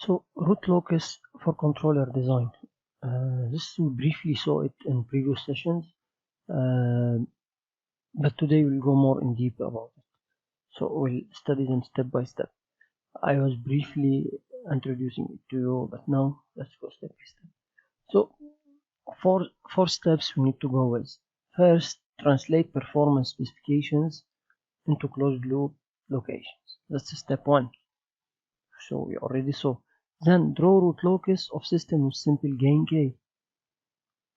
So root locus for controller design. This we briefly saw it in previous sessions, but today we'll go more in deep about it. So we'll study them step by step. I was briefly introducing it to you, but now let's go step by step. So four steps we need to go with. First, translate performance specifications into closed loop locations. That's step one. So we already saw. Then draw root locus of system with simple gain k.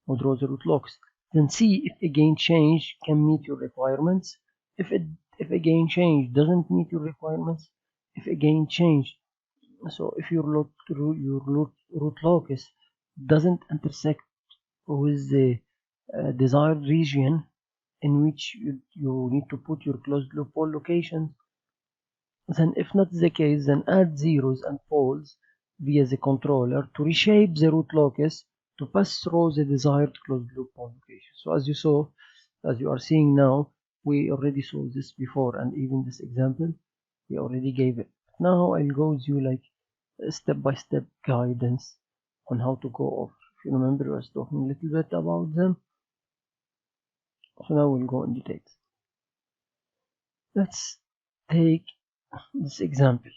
Or draw the root locus. Then see if a gain change can meet your requirements. If a gain change doesn't meet your requirements, if a gain change, so if your root locus doesn't intersect with the desired region in which you need to put your closed loop pole locations, then if not the case, then add zeros and poles via the controller to reshape the root locus to pass through the desired closed loop pole location. So as you are seeing now, we already saw this before, and even this example we already gave it. Now I'll go with you like step-by-step guidance on how to go over. If you remember, I was talking a little bit about them. So now we'll go in details. Let's take this example.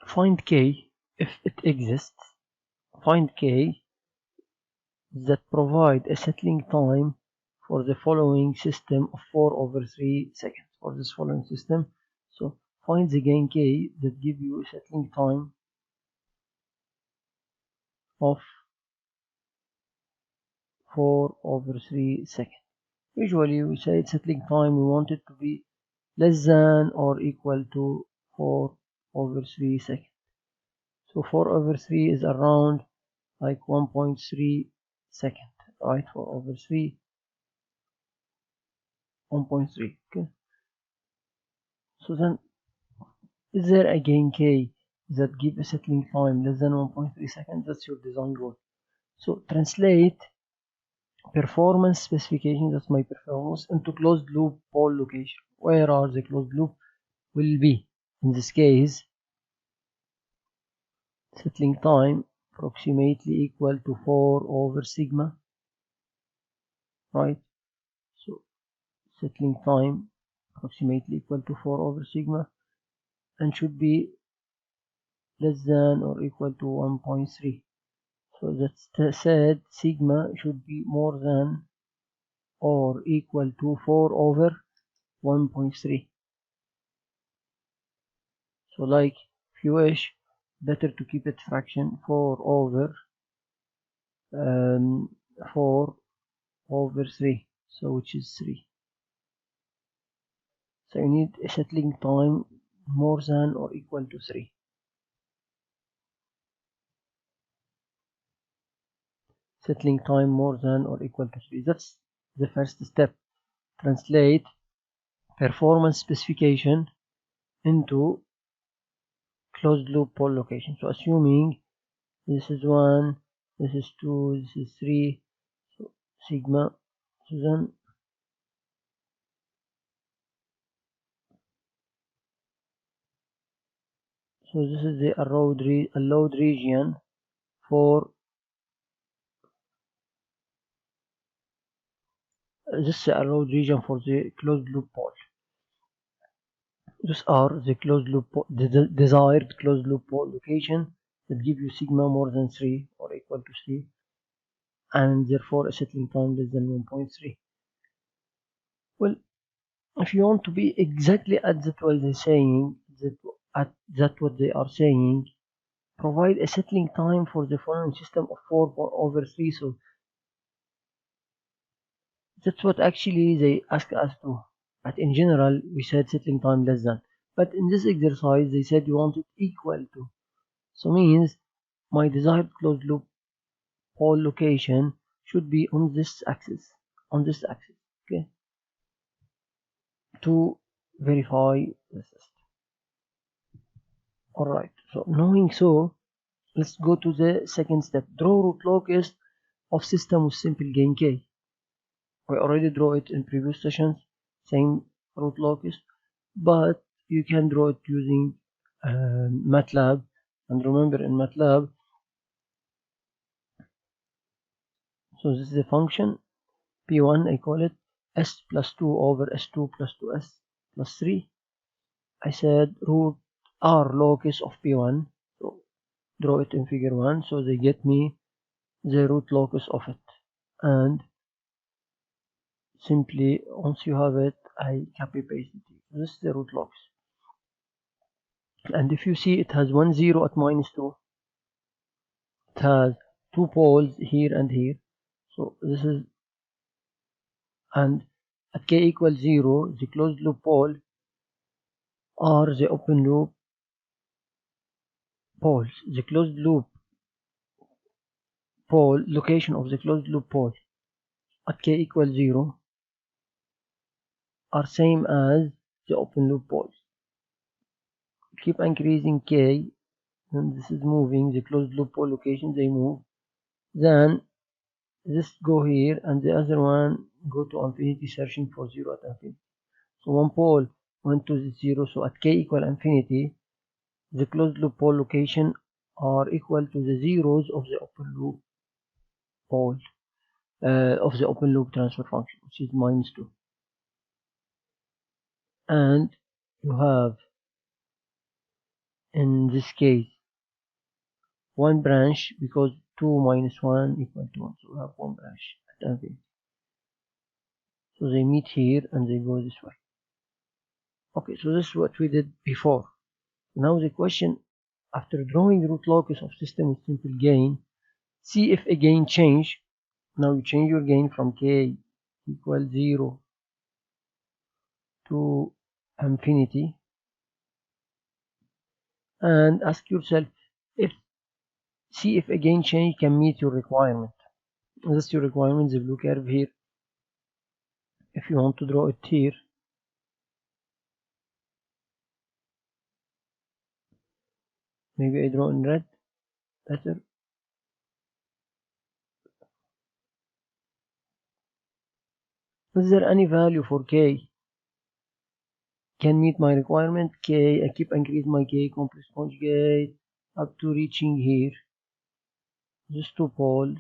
Find k if it exists. Find k that provide a settling time for the following system of 4/3 seconds. For this following system, so find the gain k that give you a settling time of 4/3 seconds. Usually we say settling time, we want it to be less than or equal to 4/3 seconds. So 4/3 is around like 1.3 second, right? 4/3, 1.3. Okay. So then, is there a gain k that give a settling time less than 1.3 seconds? That's your design goal. So translate performance specification, that's my performance, into closed loop pole location. Where are the closed loop will be? In this case, settling time approximately equal to 4/sigma, right? So settling time approximately equal to 4/sigma and should be less than or equal to 1.3. So that said, sigma should be more than or equal to 4/1.3. So like, if you wish, better to keep it fraction 4/3, so which is 3. So you need a settling time more than or equal to 3. Settling time more than or equal to 3. That's the first step. Translate performance specification into closed loop pole location. So assuming this is 1, this is 2, this is 3, so sigma, so then so this is the allowed region for the closed loop pole. These are the closed loop the desired closed loop pole location that give you sigma more than 3 or equal to 3, and therefore a settling time less than 1.3. Well, if you want to be exactly at that what they're saying, what they are saying, provide a settling time for the following system of 4/3. So that's what actually they ask us to. But in general, we said settling time less than. But in this exercise, they said you want it equal to. So means my desired closed loop pole location should be on this axis. Okay, to verify the system. Alright, so knowing so, let's go to the second step. Draw root locus of system with simple gain k. We already draw it in previous sessions, same root locus, but you can draw it using MATLAB And remember in MATLAB, so this is a function P1, I call it S plus 2 over S2 plus 2S plus 3. I said root R locus of P1, so draw it in figure 1, so they get me the root locus of it. And simply, once you have it, I copy paste it. This is the root locus. And if you see, it has 1 0 at -2. It has 2 poles here and here. So this is, and at k equals 0, the closed loop pole are the open loop poles. The closed loop pole, location of the closed loop pole at k equals 0 are same as the open loop poles. Keep increasing k, and this is moving, the closed loop pole location, they move. Then this go here, and the other one go to infinity, searching for 0 at infinity. So one pole went to the 0, so at k equal infinity, the closed loop pole location are equal to the zeros of the open loop pole, of the open loop transfer function, which is -2. And you have, in this case, one branch, because 2 minus 1 equal to 1, so we have one branch at infinity. So they meet here and they go this way. Okay, so this is what we did before. Now the question, after drawing the root locus of system with simple gain, see if a gain change. Now you change your gain from k equals 0 to infinity, and ask yourself, see if a gain change can meet your requirement. This is your requirement, the blue curve here. If you want to draw it here, maybe I draw in red better. Is there any value for k can meet my requirement? K, I keep increasing my k complex conjugate up to reaching here. These two poles,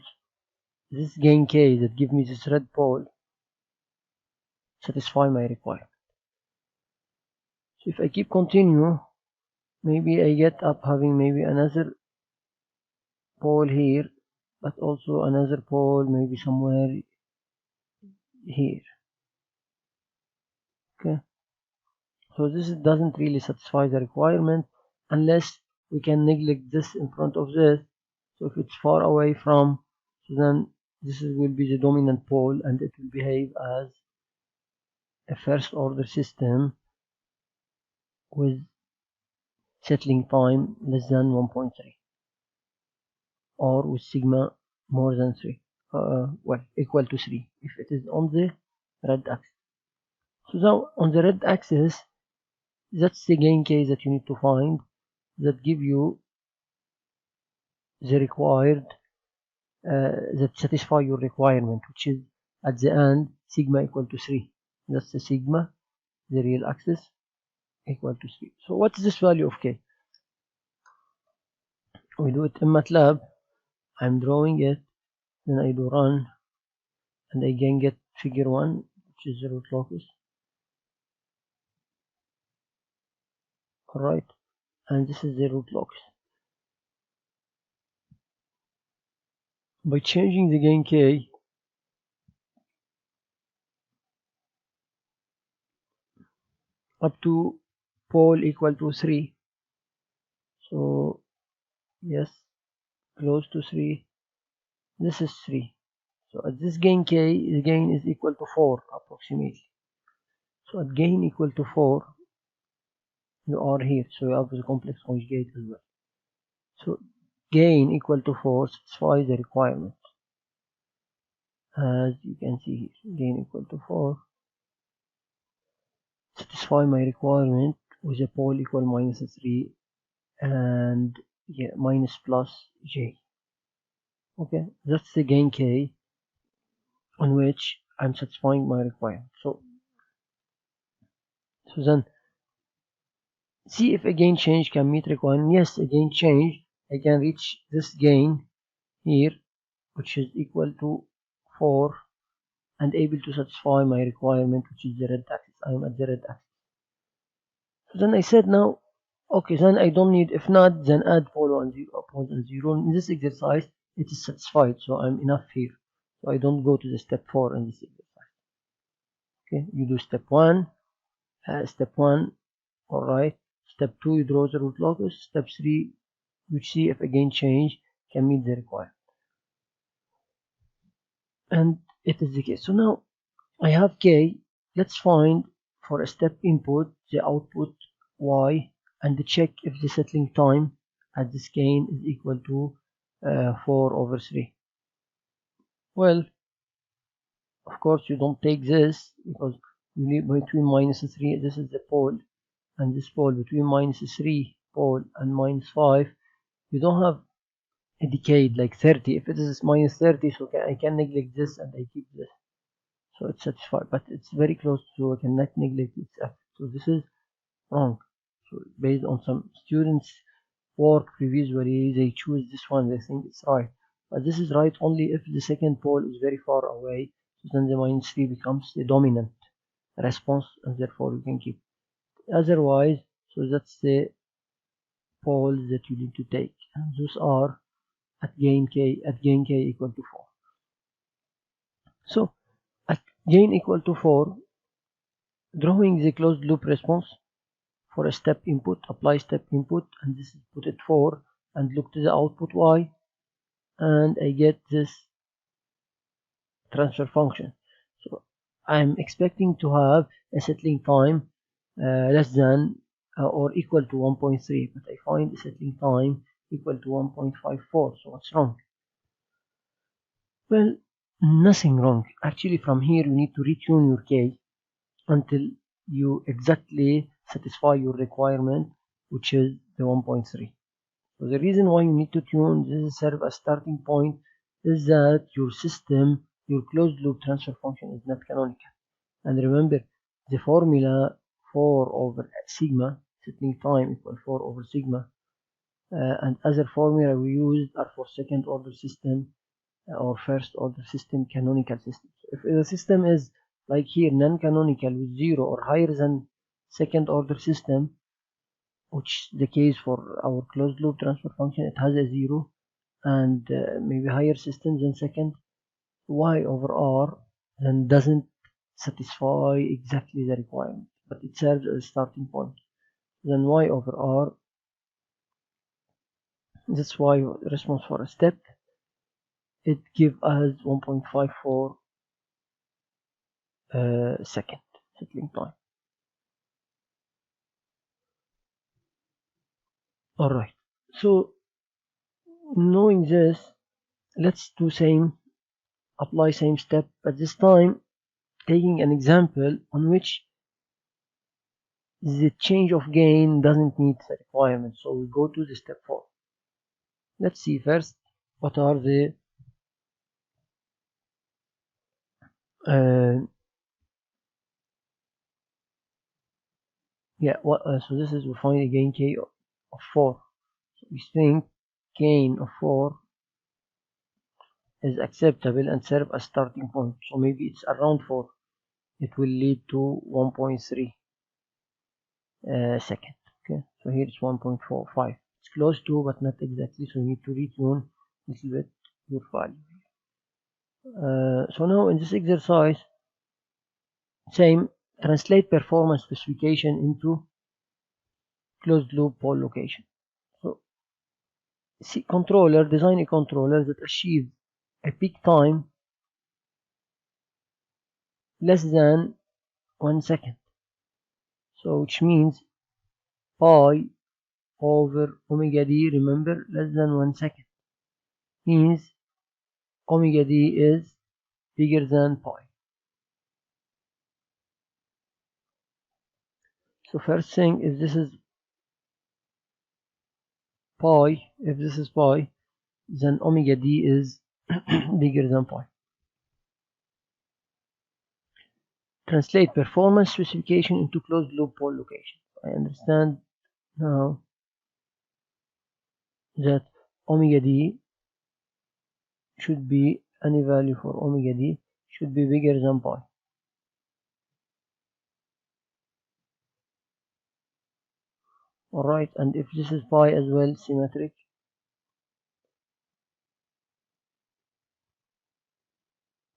this gain k that give me this red pole, satisfy my requirement. So if I keep continue, maybe I get up having maybe another pole here, but also another pole maybe somewhere here. Okay, so this doesn't really satisfy the requirement unless we can neglect this in front of this. So if it's far away from, so then this will be the dominant pole, and it will behave as a first order system with settling time less than 1.3, or with sigma more than 3, well, equal to 3 if it is on the red axis. So now on the red axis, that's the gain k that you need to find that give you the required, that satisfy your requirement, which is at the end sigma equal to 3. That's the sigma, the real axis, equal to 3. So what is this value of k? We do it in MATLAB. I'm drawing it, then I do run, and I can get figure 1, which is the root locus. Alright, and this is the root locus. By changing the gain k up to pole equal to 3, so yes, close to 3, this is 3. So at this gain k, the gain is equal to 4 approximately. So at gain equal to 4, you are here, so you have the complex conjugate as well. So gain equal to 4 satisfies the requirement. As you can see here, gain equal to 4 satisfy my requirement with a pole equal -3 and minus plus j. Okay, that's the gain k on which I'm satisfying my requirement. So then See if a gain change can meet requirement. Yes, a gain change, I can reach this gain here, which is equal to 4, and able to satisfy my requirement, which is the red axis. I am at the red axis. So then I said now, okay, then I don't need, if not, then add pole and zero, pole and zero. In this exercise, it is satisfied, so I'm enough here. So I don't go to the step 4 in this exercise. Okay, you do step 1, step 1, alright. Step 2, you draw the root locus. Step 3, you see if again change can meet the requirement. And it is the case. So now I have k. Let's find for a step input the output y and check if the settling time at this gain is equal to 4/3. Well, of course you don't take this because you need between -3. This is the pole, and this pole between -3 pole and -5. You don't have a decade like 30. If it is -30, so I can neglect this and I keep this. So it's satisfied, but it's very close to, I cannot neglect its effect. So this is wrong. So based on some students' work previously, they choose this one, they think it's right. But this is right only if the second pole is very far away, so then the -3 becomes the dominant response, and therefore you can keep it. Otherwise, so that's the poles that you need to take, and those are at gain k equal to 4. So at gain equal to 4, drawing the closed loop response for a step input, apply step input, and this is put it 4, and look to the output y, and I get this transfer function. So I'm expecting to have a settling time less than or equal to 1.3, but I find the settling time equal to 1.54. So what's wrong? Well, nothing wrong. Actually, from here you need to retune your k until you exactly satisfy your requirement, which is the 1.3. So the reason why you need to tune this serve as starting point is that your system, your closed loop transfer function is not canonical. And remember, the formula 4/sigma, settling time equal 4/sigma, and other formula we used are for second order system or first order system, canonical system. So if the system is like here non-canonical with 0 or higher than second order system, which is the case for our closed loop transfer function, it has a 0, and maybe higher system than second, y/r then doesn't satisfy exactly the requirement, but it serves as a starting point. Then y/r, that's why response for a step, it gives us 1.54 second settling time. Alright, so knowing this, let's do apply same step, but this time taking an example on which the change of gain doesn't meet the requirement. So we go to the step 4. Let's see first what are the so this is we find a gain k of 4. So we think gain of 4 is acceptable and serve as starting point. So maybe it's around 4. It will lead to 1.3 second. Okay, so here it's 1.45. It's close to, but not exactly. So you need to retune a little bit your value. So now in this exercise, same, translate performance specification into closed loop pole location. So design a controller that achieves a peak time less than 1 second. So which means pi over omega d, remember, less than 1 second, means omega d is bigger than pi. So first thing, if this is pi, then omega d is bigger than pi. Translate performance specification into closed loop pole location. I understand now that omega d should be, any value for omega d should be bigger than pi. Alright, and if this is pi as well, symmetric,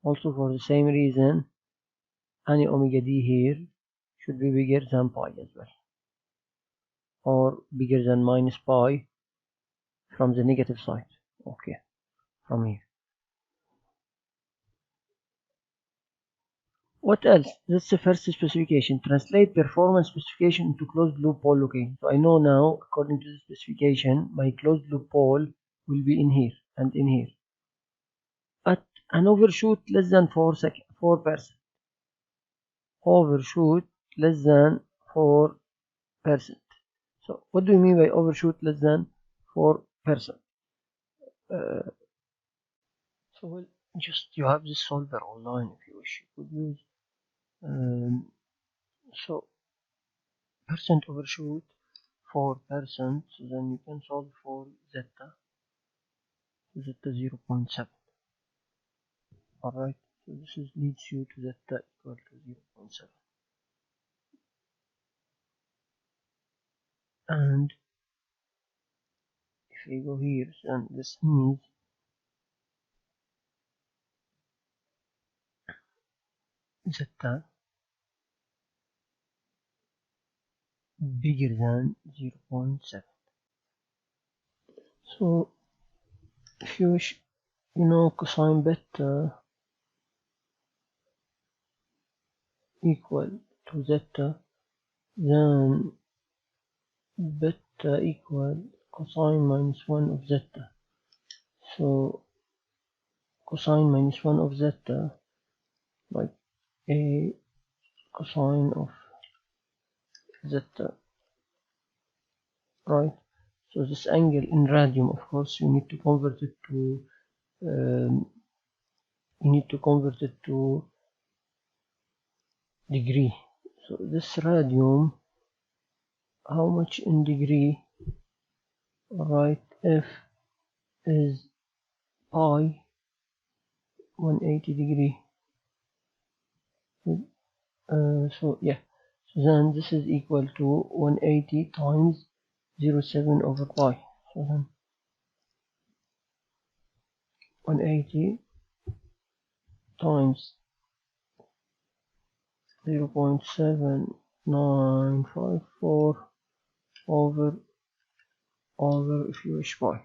also for the same reason, any omega d here should be bigger than pi as well, or bigger than minus pi from the negative side. Okay, from here. What else? That's the first specification. Translate performance specification into closed loop pole location. So I know now, according to the specification, my closed loop pole will be in here and in here. At an overshoot less than 4%. Overshoot less than 4%. So what do you mean by overshoot less than 4%? So well, just you have this solver online if you wish. You could use so percent overshoot 4%, so then you can solve for zeta 0.7. Alright, so this is leads you to zeta equal to 0.7. And if we go here, then this means zeta bigger than 0.7. So if you wish, you know, cosine beta equal to zeta, then beta equal cosine minus 1 of zeta. So cosine minus 1 of zeta, like a cosine of zeta, right? So this angle in radian, of course, you need to convert it to degree. So this radian, how much in degree? Right, F is pi 180 degree. So yeah, so then this is equal to 180 times 0.7 over pi. So then 180 times 0.7954 over if you wish pi,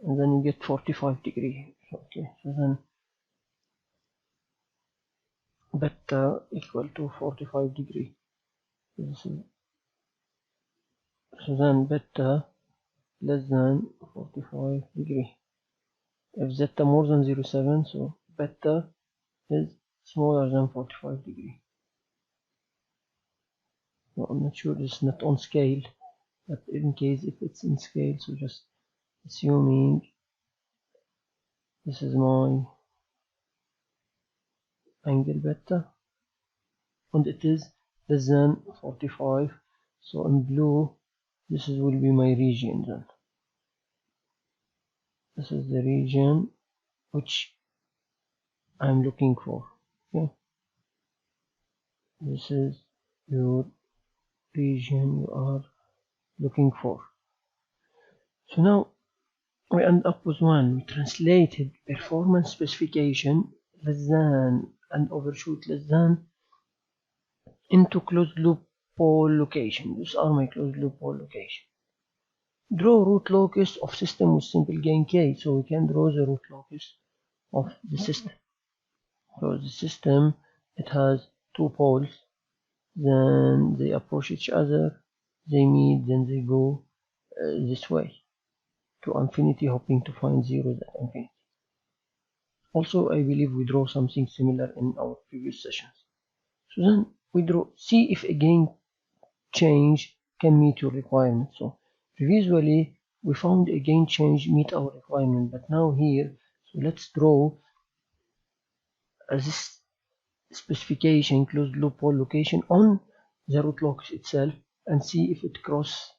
and then you get 45 degree. Okay, so then beta equal to 45 degree. So then beta less than 45 degree. If zeta more than 0.7, so beta is smaller than 45 degree. So I'm not sure it's not on scale, but in case if it's in scale, so just assuming this is my angle beta and it is less than 45, so in blue this will be my region. Then this is the region which I'm looking for. Okay, this is your region you are looking for. So now we end up with one. We translated performance specification less than and overshoot less than into closed loop pole location. These are my closed loop pole location. Draw root locus of system with simple gain k. So we can draw the root locus of the system. So the system, it has two poles, then they approach each other, they meet, then they go this way to infinity, hoping to find zeros at infinity. Also, I believe we draw something similar in our previous sessions. So then we draw, see if a gain change can meet your requirement. So previously we found a gain change meet our requirement, but now here, so let's draw this specification closed loop pole location on the root locus itself, and see if it crosses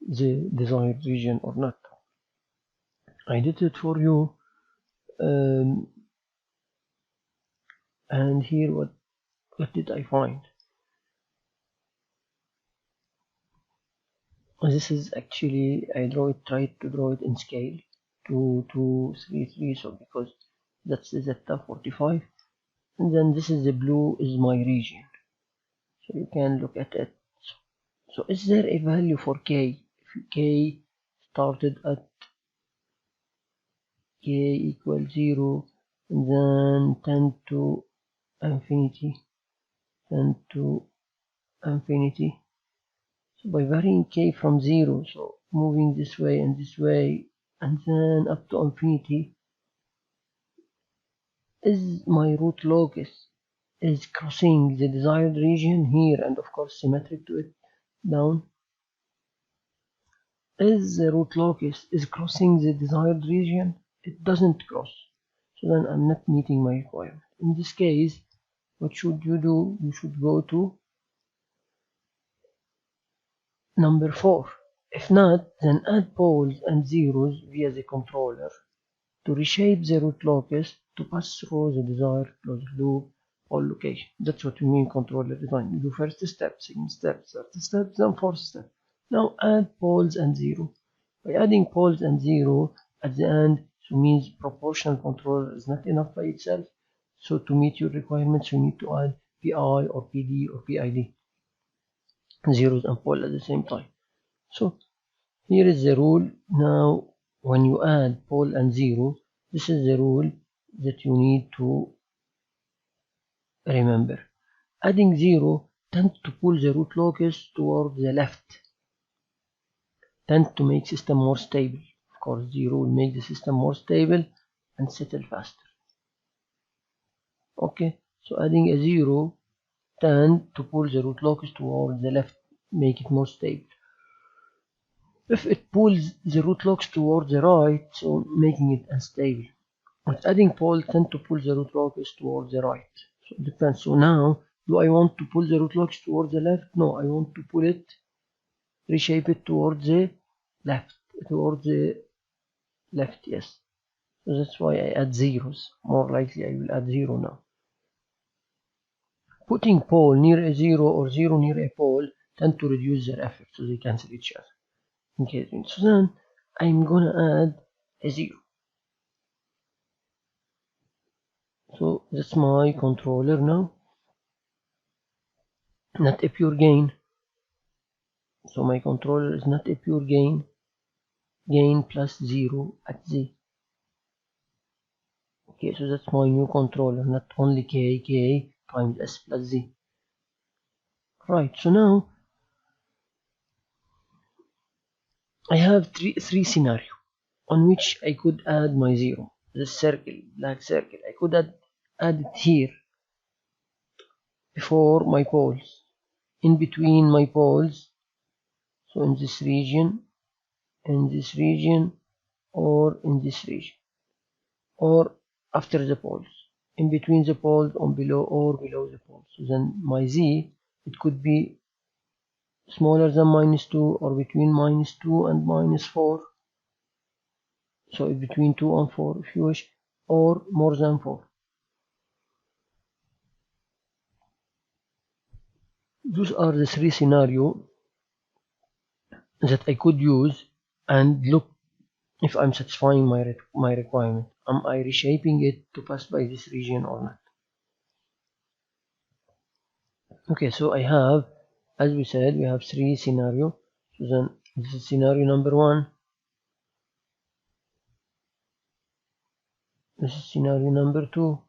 the desired region or not. I did it for you, and here what did I find? This is actually, I tried to draw it in scale 2233, so because that's the zeta 45, and then this is the blue is my region, so you can look at it. So is there a value for k? If k started at k equals 0 and then tend to infinity, so by varying k from 0, so moving this way and this way and then up to infinity, is my root locus is crossing the desired region here, and of course symmetric to it down. Is the root locus is crossing the desired region? It doesn't cross, so then I'm not meeting my requirement. In this case, what should you do? You should go to number 4. If not, then add poles and zeros via the controller to reshape the root locus to pass through the desired closed loop or location. That's what we mean controller design. You do first step, second step, third step, then fourth step. Now add poles and zero. By adding poles and zero at the end, so means proportional controller is not enough by itself. So to meet your requirements, you need to add PI or PD or PID, zeros and pole at the same time. So here is the rule. Now when you add pole and zero, this is the rule that you need to remember. Adding zero tends to pull the root locus toward the left, tends to make system more stable. Of course, zero will make the system more stable and settle faster. Okay, so adding a zero tends to pull the root locus toward the left, make it more stable. If it pulls the root locus toward the right, so making it unstable. But adding pole tend to pull the root locus toward the right. So it depends. So now, do I want to pull the root locus toward the left? No, I want to pull it, reshape it toward the left, yes. So that's why I add zeros. More likely I will add zero now. Putting pole near a zero or zero near a pole tend to reduce their effort, so they cancel each other. Okay, so then I'm gonna add a zero. So that's my controller now, not a pure gain. So my controller is not a pure gain plus 0 at z. Okay, so that's my new controller, not only k times s plus z. Right, so now I have three scenarios on which I could add my 0. This circle, black circle, I could add it here before my poles, in between my poles, so in this region, or in this region, or after the poles, in between the poles, on below or below the poles. So then my z, it could be smaller than -2 or between -2 and -4. So between 2 and 4 if you wish, or more than 4. Those are the three scenarios that I could use and look if I'm satisfying my requirement. Am I reshaping it to pass by this region or not? Okay, so I have, as we said, we have three scenarios. So then this is scenario number 1. This is scenario number 2.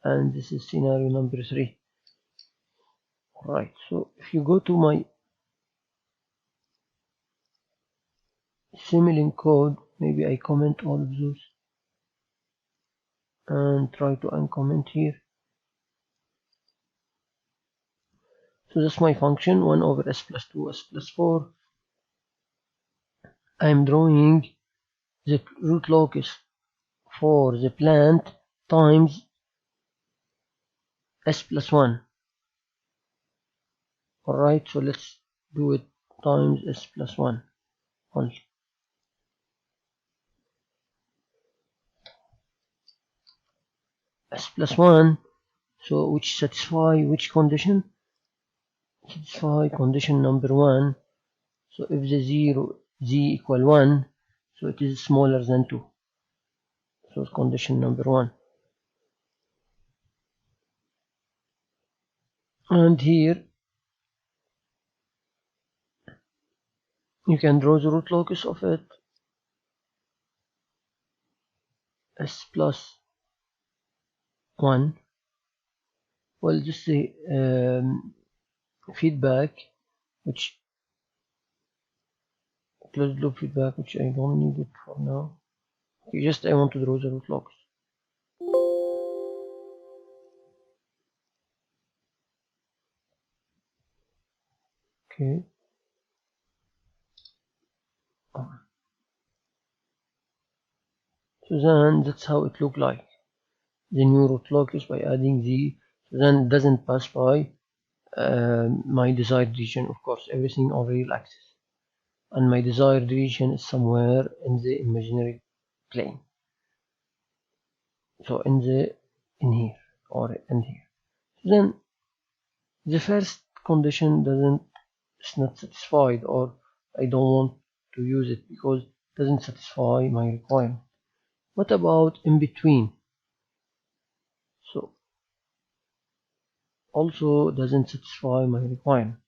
And this is scenario number 3. Right, so if you go to my Simulink code, maybe I comment all of those and try to uncomment here. So that's my function 1 over s plus 2 s plus 4. I'm drawing the root locus for the plant times s plus 1. Alright, so let's do it times s plus 1 only. S plus 1, so which satisfy which condition? Satisfy condition number 1. So if the z equal 1, so it is smaller than 2. So condition number 1. And here you can draw the root locus of it. S plus 1. Well, just the feedback, which closed loop feedback, which I don't need it for now. Okay, just I want to draw the root locus. Okay. So then that's how it look like. The new root locus by adding the, so then it doesn't pass by my desired region, of course, everything on real axis. And my desired region is somewhere in the imaginary plane. So in here or in here. So then the first condition it's not satisfied, or I don't want to use it because it doesn't satisfy my requirement. What about in between? So also doesn't satisfy my requirement,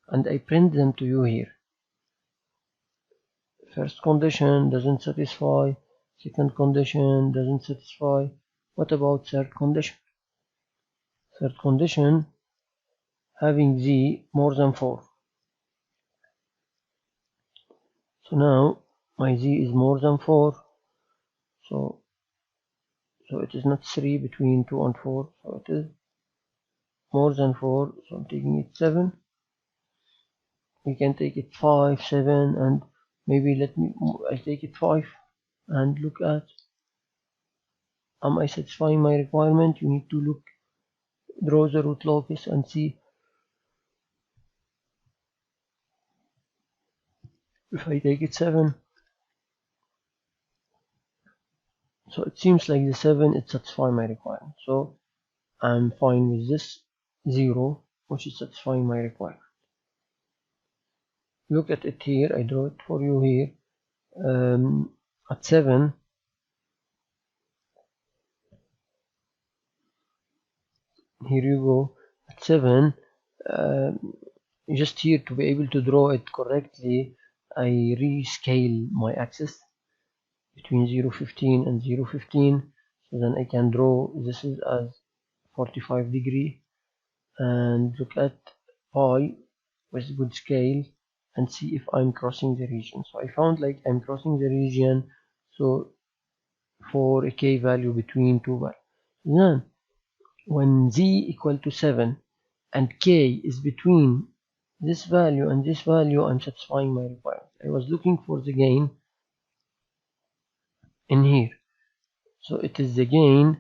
and I print them to you here. First condition doesn't satisfy, second condition doesn't satisfy. What about third condition? Third condition, having z more than 4. So now my z is more than 4, so it is not 3 between 2 and 4, so it is more than 4, so I'm taking it 7. We can take it 5, 7, and maybe I take it 5 and look at, am I satisfying my requirement? You need to draw the root locus and see. If I take it 7, so it seems like the 7 it satisfies my requirement, so I'm fine with this 0, which is satisfying my requirement. Look at it here, I draw it for you here. At 7, here you go. At 7, just here to be able to draw it correctly, I rescale my axis between 0.15 and 0.15, so then I can draw this is as 45 degree, and look at pi with good scale and see if I'm crossing the region. So I found like I'm crossing the region, so for a k value between 2 values. Then when z equal to 7 and k is between this value and this value, I'm satisfying my requirement. I was looking for the gain in here, so it is the gain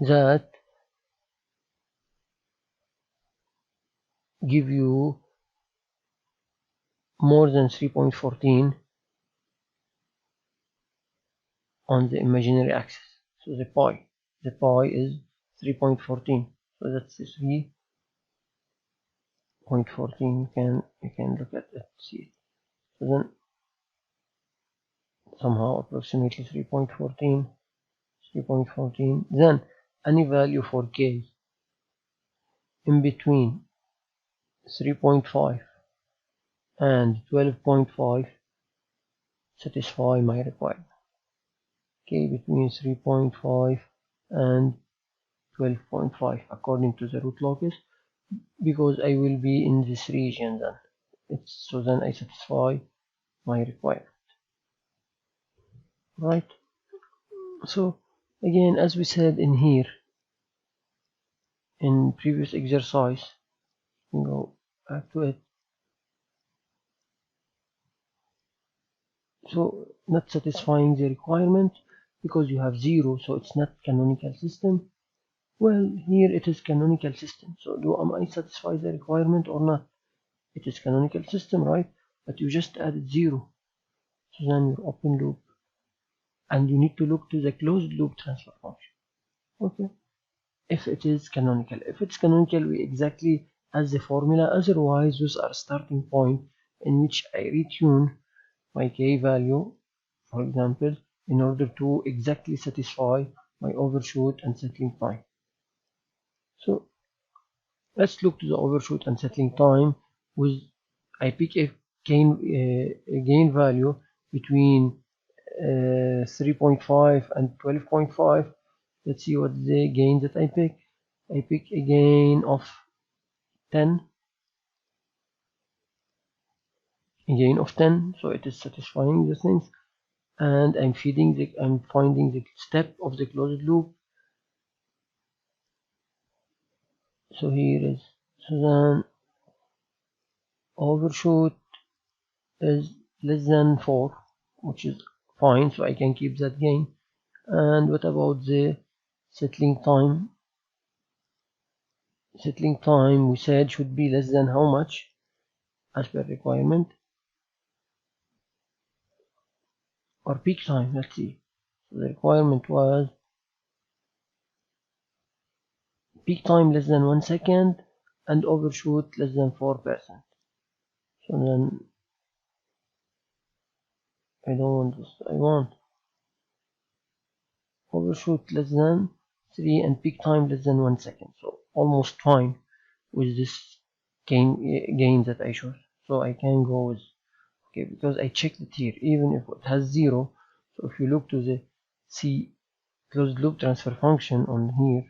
that give you more than 3.14 on the imaginary axis. So the pi is 3.14, so that's 3.14. You can look at it, see it. So then somehow approximately 3.14, then any value for k in between 3.5 and 12.5 satisfy my requirement. K between 3.5 and 12.5 according to the root locus, because I will be in this region then. So then I satisfy my requirement. Right? So again, as we said in here, in previous exercise, go back to it. So not satisfying the requirement because you have 0, so it's not canonical system. Well, here it is canonical system. So am I satisfy the requirement or not? It is canonical system, right? But you just added 0. So then your open loop. And you need to look to the closed loop transfer function. Okay. If it is canonical. If it's canonical, we exactly as the formula. Otherwise, those are starting point in which I retune my k value, for example, in order to exactly satisfy my overshoot and settling time. So let's look to the overshoot and settling time with I pick a gain value between 3.5 and 12.5. Let's see what the gain that I pick. I pick a gain of 10. A gain of 10, so it is satisfying the things. And I'm finding the step of the closed loop. So here is, so then overshoot is less than 4, which is fine, so I can keep that gain. And what about the settling time? Settling time we said should be less than how much as per requirement, or peak time. Let's see. So the requirement was peak time less than 1 second and overshoot less than 4%. So then I don't want this. I want overshoot less than 3 and peak time less than 1 second. So almost fine with this gain that I chose. So I can go with, okay, because I checked it here, even if it has 0. So if you look to the C closed loop transfer function on here,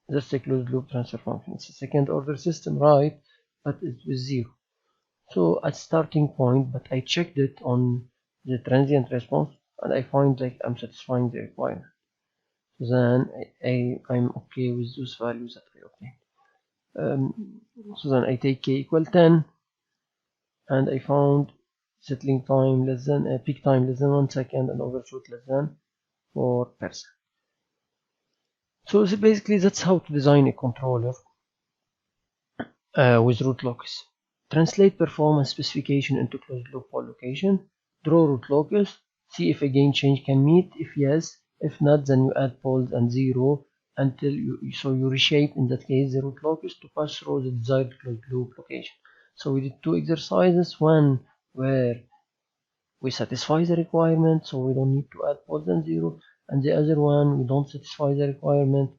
that's a closed loop transfer function. It's a second order system, right? But it's with 0. So at starting point, but I checked it on the transient response and I find like I'm satisfying the requirement. So then I'm okay with those values that I obtained. So then I take k equal 10 and I found settling time less than peak time less than 1 second and overshoot less than 4%. So basically that's how to design a controller with root locus. Translate performance specification into closed loop for location. Draw root locus. See if a gain change can meet. If yes, if not, then you add poles and 0 until you reshape in that case the root locus to pass through the desired closed loop location. So we did 2 exercises. One where we satisfy the requirement, so we don't need to add poles and 0, and the other one we don't satisfy the requirement.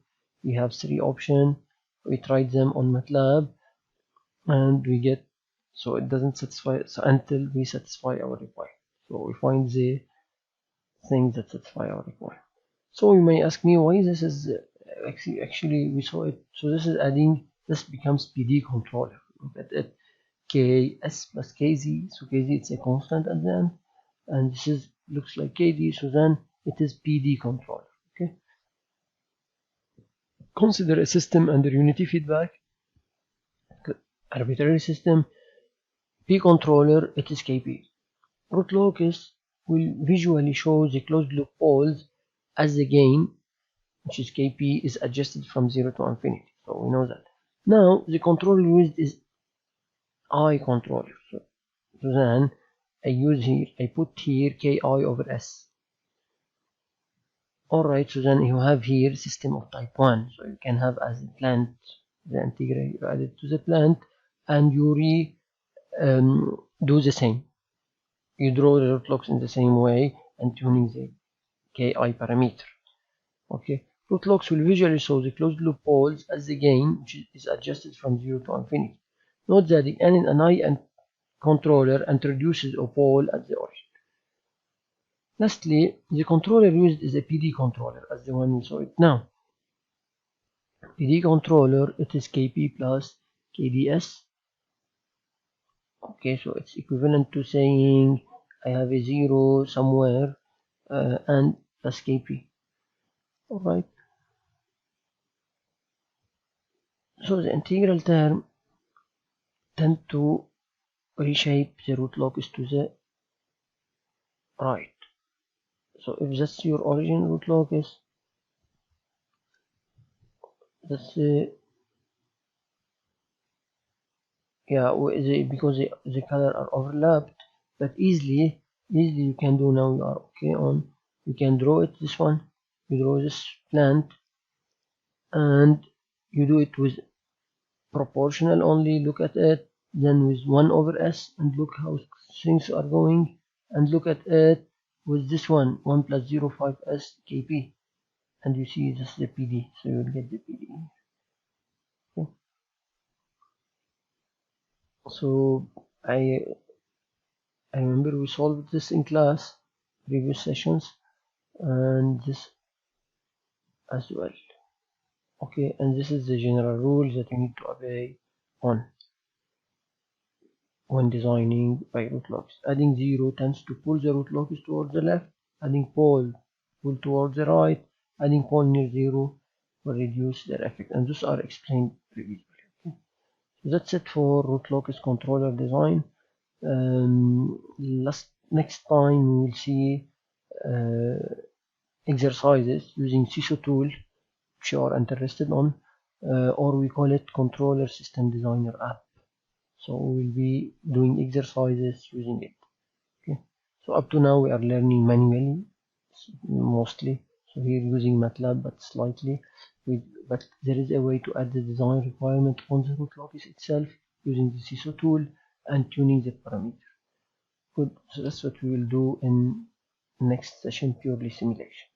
We have 3 options. We tried them on MATLAB and we get, so it doesn't satisfy, so until we satisfy our requirement. So we find the things that satisfy our requirement. So you may ask me why this is actually we saw it. So this is adding, this becomes PD controller. Look at it, ks plus kz. So kz it's a constant at the end, and this is looks like kd. So then it is PD controller. Okay. Consider a system under unity feedback, arbitrary system. P controller, it is kp. Root locus will visually show the closed loop poles as the gain, which is kp, is adjusted from 0 to infinity. So we know that. Now the controller used is I controller. So then I put here ki over s. Alright, so then you have here system of type 1. So you can have as a plant the integral you added to the plant, and you do the same. You draw the root locus in the same way and tuning the ki parameter. Okay, root locus will visually show the closed loop poles as the gain, which is adjusted from 0 to infinity. Note that the an I controller introduces a pole at the origin. Lastly, the controller used is a PD controller, as the one we saw it now. PD controller, it is kp plus kds. Okay, so it's equivalent to saying I have a 0 somewhere and plus kp. Alright. So the integral term tend to reshape the root locus to the right. So if that's your origin root locus, that's yeah, because the color are overlapped, but easily you can do. Now you are okay on, you can draw it, this one, you draw this plant, and you do it with proportional only, look at it, then with 1 over s, and look how things are going, and look at it with this one, 1 plus 0.5 s kp, and you see this is the PD, so you will get the PD. Okay. So I remember we solved this in class, previous sessions, and this as well. Okay, and this is the general rules that you need to obey on when designing by root locus. Adding 0 tends to pull the root locus towards the left, adding pole pull towards the right, adding pole near 0 will reduce their effect, and those are explained previously. Okay. So that's it for root locus controller design. Next time we will see exercises using CISO tool, which you are interested on, or we call it controller system designer app. So we will be doing exercises using it. Okay. So up to now we are learning manually mostly. So here using MATLAB, but slightly. But there is a way to add the design requirement on the root locus itself using the CISO tool and tuning the parameter. Good. So that's what we will do in next session, purely simulation.